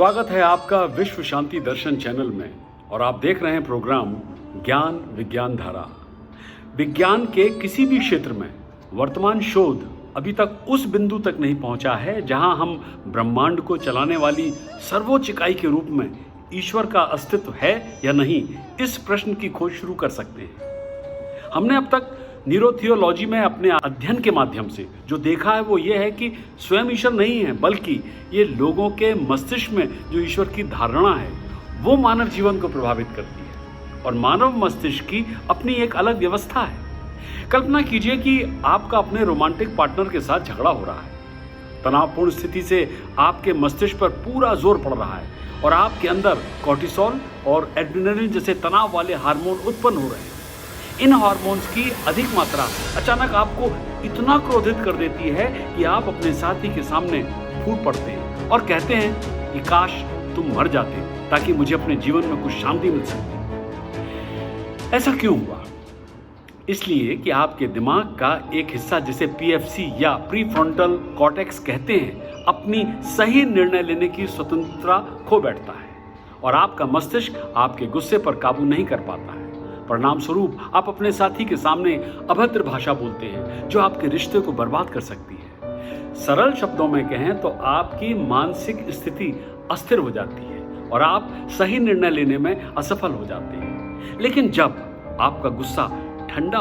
स्वागत है आपका विश्व शांति दर्शन चैनल में और आप देख रहे हैं प्रोग्राम ज्ञान विज्ञान धारा। विज्ञान के किसी भी क्षेत्र में वर्तमान शोध अभी तक उस बिंदु तक नहीं पहुंचा है जहां हम ब्रह्मांड को चलाने वाली सर्वोच्च इकाई के रूप में ईश्वर का अस्तित्व है या नहीं, इस प्रश्न की खोज शुरू कर सकते हैं। हमने अब तक न्यूरोथियोलॉजी में अपने अध्ययन के माध्यम से जो देखा है वो ये है कि स्वयं ईश्वर नहीं है, बल्कि ये लोगों के मस्तिष्क में जो ईश्वर की धारणा है वो मानव जीवन को प्रभावित करती है और मानव मस्तिष्क की अपनी एक अलग व्यवस्था है। कल्पना कीजिए कि आपका अपने रोमांटिक पार्टनर के साथ झगड़ा हो रहा है। तनावपूर्ण स्थिति से आपके मस्तिष्क पर पूरा जोर पड़ रहा है और आपके अंदर कॉर्टिसोल और एड्रेनलिन जैसे तनाव वाले हार्मोन उत्पन्न हो रहे हैं। इन हार्मोन्स की अधिक मात्रा अचानक आपको इतना क्रोधित कर देती है कि आप अपने साथी के सामने फूट पड़ते हैं और कहते हैं कि काश तुम मर जाते ताकि मुझे अपने जीवन में कुछ शांति मिल सकती। ऐसा क्यों हुआ? इसलिए कि आपके दिमाग का एक हिस्सा जिसे पीएफसी या प्रीफ्रंटल कॉर्टेक्स कहते हैं अपनी सही निर्णय लेने की स्वतंत्रता खो बैठता है और आपका मस्तिष्क आपके गुस्से पर काबू नहीं कर पाता है। परिणाम स्वरूप आप अपने साथी के सामने अभद्र भाषा बोलते हैं जो आपके रिश्ते को बर्बाद कर सकती है। सरल शब्दों में कहें तो आपकी मानसिक स्थिति अस्थिर हो जाती है और आप सही निर्णय लेने में असफल हो जाते हैं। लेकिन जब आपका गुस्सा ठंडा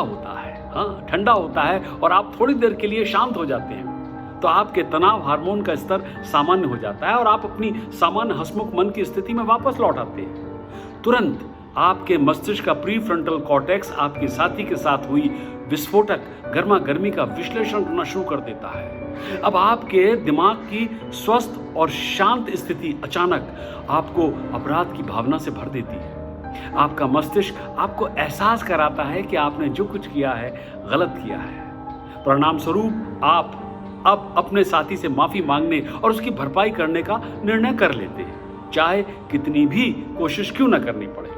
होता है और आप थोड़ी देर के लिए शांत हो जाते हैं तो आपके तनाव हार्मोन का स्तर सामान्य हो जाता है और आप अपनी सामान्य हंसमुख मन की स्थिति में वापस लौट आते हैं। तुरंत आपके मस्तिष्क का प्रीफ्रंटल कॉर्टेक्स आपके साथी के साथ हुई विस्फोटक गर्मा गर्मी का विश्लेषण करना शुरू कर देता है। अब आपके दिमाग की स्वस्थ और शांत स्थिति अचानक आपको अपराध की भावना से भर देती है। आपका मस्तिष्क आपको एहसास कराता है कि आपने जो कुछ किया है गलत किया है। परिणाम स्वरूप आप अब अपने साथी से माफी मांगने और उसकी भरपाई करने का निर्णय कर लेते हैं, चाहे कितनी भी कोशिश क्यों न करनी पड़े।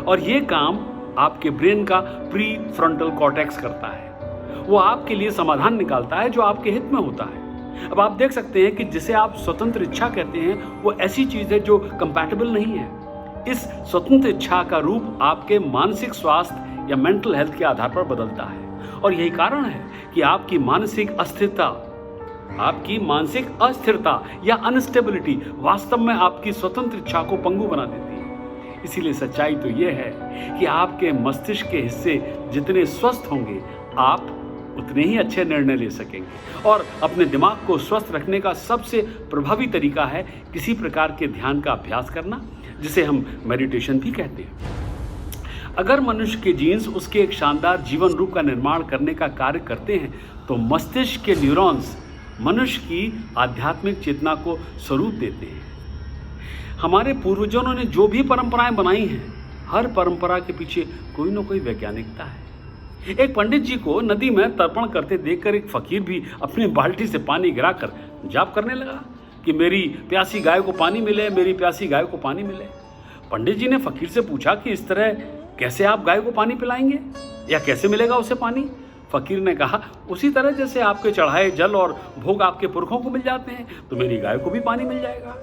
और ये काम आपके ब्रेन का प्री फ्रंटल कॉर्टेक्स करता है। वो आपके लिए समाधान निकालता है जो आपके हित में होता है। अब आप देख सकते हैं कि जिसे आप स्वतंत्र इच्छा कहते हैं वो ऐसी चीज है जो कंपैटिबल नहीं है। इस स्वतंत्र इच्छा का रूप आपके मानसिक स्वास्थ्य या मेंटल हेल्थ के आधार पर बदलता है और यही कारण है कि आपकी मानसिक अस्थिरता या अनस्टेबिलिटी वास्तव में आपकी स्वतंत्र इच्छा को पंगु बना देती है। इसीलिए सच्चाई तो यह है कि आपके मस्तिष्क के हिस्से जितने स्वस्थ होंगे आप उतने ही अच्छे निर्णय ले सकेंगे और अपने दिमाग को स्वस्थ रखने का सबसे प्रभावी तरीका है किसी प्रकार के ध्यान का अभ्यास करना, जिसे हम मेडिटेशन भी कहते हैं। अगर मनुष्य के जीन्स उसके एक शानदार जीवन रूप का निर्माण करने का कार्य करते हैं तो मस्तिष्क के न्यूरॉन्स मनुष्य की आध्यात्मिक चेतना को स्वरूप देते हैं। हमारे पूर्वजों ने जो भी परंपराएं बनाई हैं, हर परंपरा के पीछे कोई ना कोई वैज्ञानिकता है। एक पंडित जी को नदी में तर्पण करते देखकर एक फकीर भी अपनी बाल्टी से पानी गिराकर जाप करने लगा कि मेरी प्यासी गाय को पानी मिले, मेरी प्यासी गाय को पानी मिले। पंडित जी ने फकीर से पूछा कि इस तरह कैसे आप गाय को पानी पिलाएंगे या कैसे मिलेगा उसे पानी? फकीर ने कहा, उसी तरह जैसे आपके चढ़ाए जल और भोग आपके पुरखों को मिल जाते हैं तो मेरी गाय को भी पानी मिल जाएगा।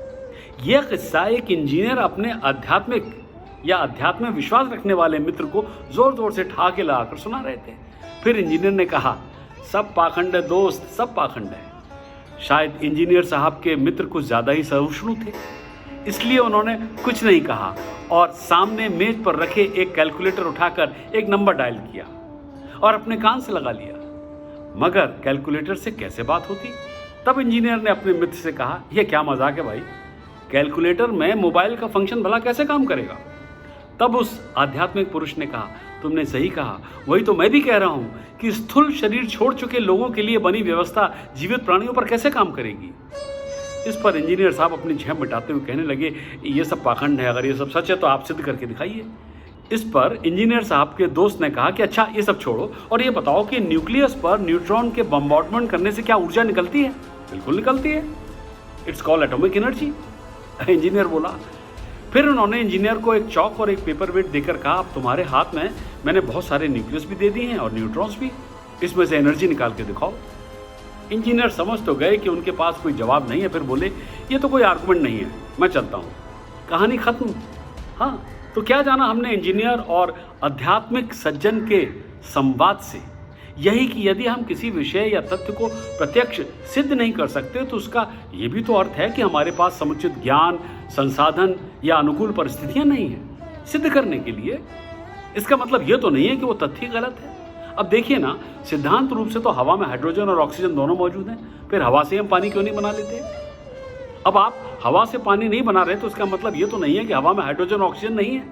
यह किस्सा एक इंजीनियर अपने अध्यात्म में विश्वास रखने वाले मित्र को जोर जोर से ठहाके लगाकर सुना रहे थे। फिर इंजीनियर ने कहा, सब पाखंड है दोस्त, सब पाखंड है। शायद इंजीनियर साहब के मित्र कुछ ज्यादा ही सहिष्णु थे, इसलिए उन्होंने कुछ नहीं कहा और सामने मेज पर रखे एक कैलकुलेटर उठाकर एक नंबर डायल किया और अपने कान से लगा लिया। मगर कैलकुलेटर से कैसे बात होती? तब इंजीनियर ने अपने मित्र से कहा, यह क्या मजाक है भाई, कैलकुलेटर में मोबाइल का फंक्शन भला कैसे काम करेगा? तब उस आध्यात्मिक पुरुष ने कहा, तुमने सही कहा, वही तो मैं भी कह रहा हूं कि स्थूल शरीर छोड़ चुके लोगों के लिए बनी व्यवस्था जीवित प्राणियों पर कैसे काम करेगी। इस पर इंजीनियर साहब अपनी झेप मिटाते हुए कहने लगे, ये सब पाखंड है, अगर ये सब सच है तो आप सिद्ध करके दिखाइए। इस पर इंजीनियर साहब के दोस्त ने कहा कि अच्छा ये सब छोड़ो और ये बताओ कि न्यूक्लियस पर न्यूट्रॉन के बम्बार्डमेंट करने से क्या ऊर्जा निकलती है? बिल्कुल निकलती है, it's called atomic energy. Engineer बोला। फिर उन्होंने इंजीनियर को एक चौक और एक पेपर वेट देकर कहा, अब तुम्हारे हाथ में मैंने बहुत सारे न्यूक्लियस भी दे दिए हैं और न्यूट्रॉन्स भी, इसमें से एनर्जी निकाल के दिखाओ। इंजीनियर समझ तो गए कि उनके पास कोई जवाब नहीं है, फिर बोले ये तो कोई आर्गुमेंट नहीं है, मैं चलता हूँ। कहानी खत्म। हाँ, तो क्या जाना हमने इंजीनियर और आध्यात्मिक सज्जन के संवाद से, यही कि यदि हम किसी विषय या तथ्य को प्रत्यक्ष सिद्ध नहीं कर सकते तो उसका यह भी तो अर्थ है कि हमारे पास समुचित ज्ञान, संसाधन या अनुकूल परिस्थितियां नहीं है सिद्ध करने के लिए। इसका मतलब यह तो नहीं है कि वो तथ्य गलत है। अब देखिए ना, सिद्धांत रूप से तो हवा में हाइड्रोजन और ऑक्सीजन दोनों मौजूद हैं, फिर हवा से हम पानी क्यों नहीं बना लेते? अब आप हवा से पानी नहीं बना रहे तो इसका मतलब ये तो नहीं है कि हवा में हाइड्रोजन और ऑक्सीजन नहीं है।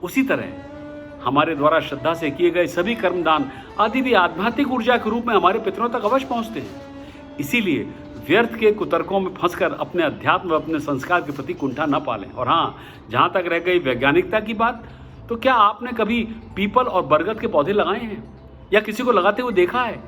उसी तरह हमारे द्वारा श्रद्धा से किए गए सभी कर्मदान आदि भी आध्यात्मिक ऊर्जा के रूप में हमारे पितरों तक अवश्य पहुंचते हैं। इसीलिए व्यर्थ के कुतर्कों में फंसकर अपने अध्यात्म व अपने संस्कार के प्रति कुंठा न पालें। और हाँ, जहां तक रह गई वैज्ञानिकता की बात, तो क्या आपने कभी पीपल और बरगद के पौधे लगाए हैं या किसी को लगाते हुए देखा है?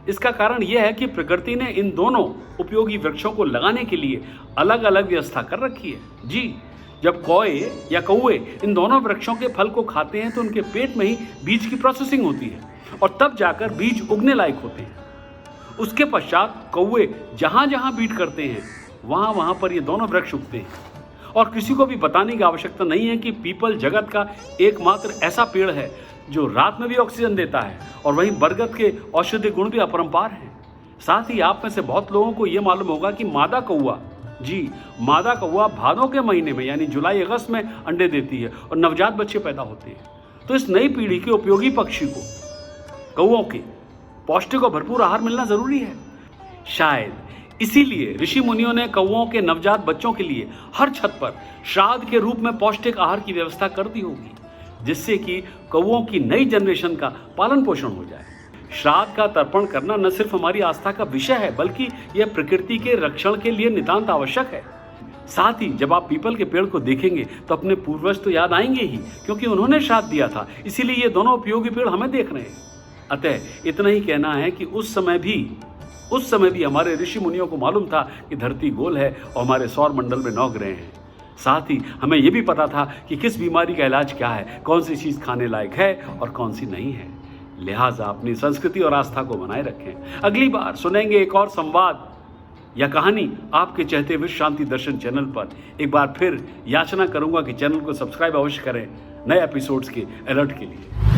इसका कारण यह है कि प्रकृति ने इन दोनों उपयोगी वृक्षों को लगाने के लिए अलग अलग व्यवस्था कर रखी है। जी, जब कौए या कौवे इन दोनों वृक्षों के फल को खाते हैं तो उनके पेट में ही बीज की प्रोसेसिंग होती है और तब जाकर बीज उगने लायक होते हैं। उसके पश्चात कौवे जहां जहां बीट करते हैं वहां वहां पर ये दोनों वृक्ष उगते हैं। और किसी को भी बताने की आवश्यकता नहीं है कि पीपल जगत का एकमात्र ऐसा पेड़ है जो रात में भी ऑक्सीजन देता है, और वहीं बरगद के औषधीय गुण भी अपरंपार हैं। साथ ही आप में से बहुत लोगों को यह मालूम होगा कि मादा कौवा, जी, मादा कौवा भादों के महीने में यानी जुलाई अगस्त में अंडे देती है और नवजात बच्चे पैदा होते हैं। तो इस नई पीढ़ी के उपयोगी पक्षी को, कौवों के पौष्टिक और भरपूर आहार मिलना जरूरी है। शायद इसीलिए ऋषि मुनियों ने कौवों के नवजात बच्चों के लिए हर छत पर श्राद्ध के रूप में पौष्टिक आहार की व्यवस्था कर दी होगी, जिससे कि कौवों की नई जनरेशन का पालन पोषण हो जाए। श्राद्ध का तर्पण करना न सिर्फ हमारी आस्था का विषय है, बल्कि यह प्रकृति के रक्षण के लिए नितांत आवश्यक है। साथ ही जब आप पीपल के पेड़ को देखेंगे तो अपने पूर्वज तो याद आएंगे ही, क्योंकि उन्होंने श्राद्ध दिया था, इसीलिए ये दोनों उपयोगी पेड़ हमें देख रहे हैं। अतः इतना ही कहना है कि उस समय भी हमारे ऋषि मुनियों को मालूम था कि धरती गोल है और हमारे सौर मंडल में 9 ग्रह हैं। साथ ही हमें यह भी पता था कि किस बीमारी का इलाज क्या है, कौन सी चीज़ खाने लायक है और कौन सी नहीं है। लिहाजा अपनी संस्कृति और आस्था को बनाए रखें। अगली बार सुनेंगे एक और संवाद या कहानी आपके चहते विश्व शांति दर्शन चैनल पर। एक बार फिर याचना करूंगा कि चैनल को सब्सक्राइब अवश्य करें नए एपिसोड्स के अलर्ट के लिए।